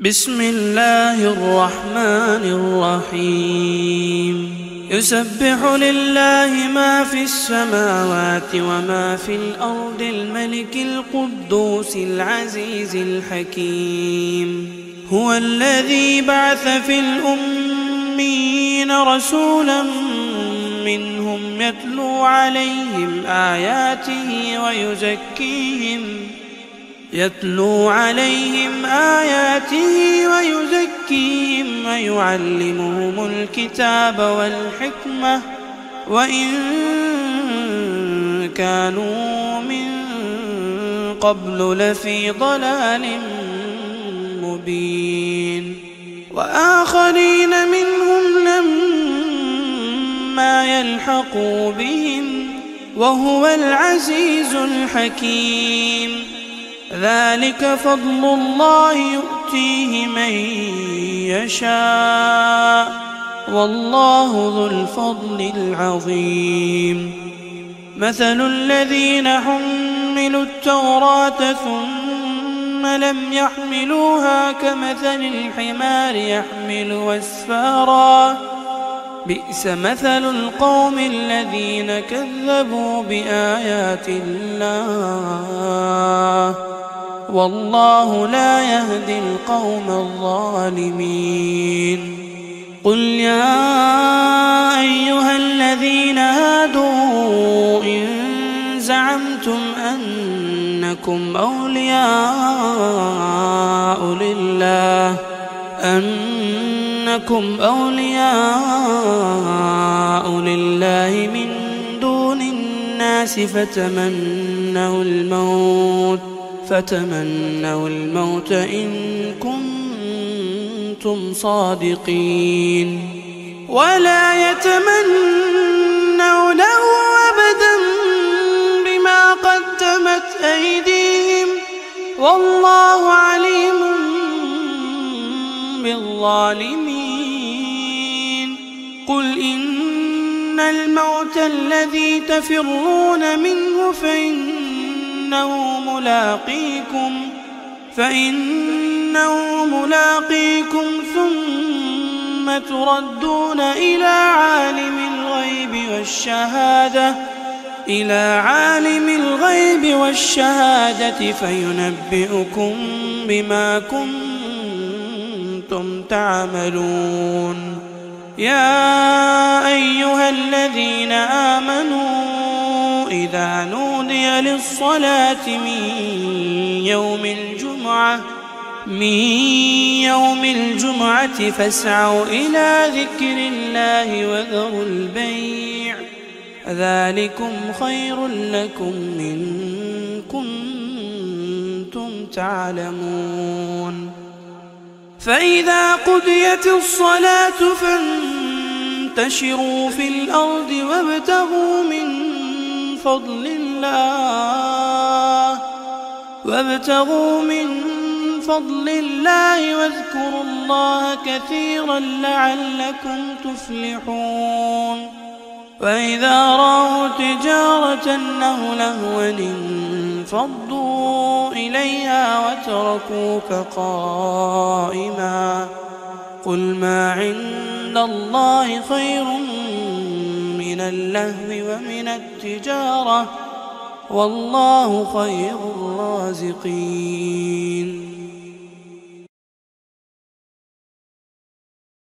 بسم الله الرحمن الرحيم يسبح لله ما في السماوات وما في الأرض الملك القدوس العزيز الحكيم هو الذي بعث في الأميين رسولا منهم يتلو عليهم آياته ويزكيهم ويعلمهم الكتاب والحكمة وإن كانوا من قبل لفي ضلال مبين وآخرين منهم لما يلحقوا بهم وهو العزيز الحكيم ذلك فضل الله يؤتيه من يشاء والله ذو الفضل العظيم مثل الذين حملوا التوراة ثم لم يحملوها كمثل الحمار يحمل أسفارا بئس مثل القوم الذين كذبوا بآيات الله والله لا يهدي القوم الظالمين قل يا أيها الذين هادوا إن زعمتم أنكم أولياء لله من دون الناس فتمنوا الموت إن كنتم صادقين ولا يتمنونه أبدا بما قدمت أيديهم والله عليم بالظالمين قل إن الموت الذي تفرون منه فإنه ملاقيكم ثم تردون إلى عالم الغيب والشهادة فينبئكم بما كنتم تعملون يا أيها الذين آمنوا إذا نودي للصلاة من يوم الجمعة فاسعوا إلى ذكر الله وذروا البيع ذلكم خير لكم إن كنتم تعلمون فإذا قضيت الصلاة فانتشروا في الأرض وابتغوا من فضل الله واذكروا الله كثيرا لعلكم تفلحون وإذا رأوا تجارة أو لهوا انفضوا إليها وتركوك قائما قل ما عند الله خير من اللهو ومن التجارة والله خير الرازقين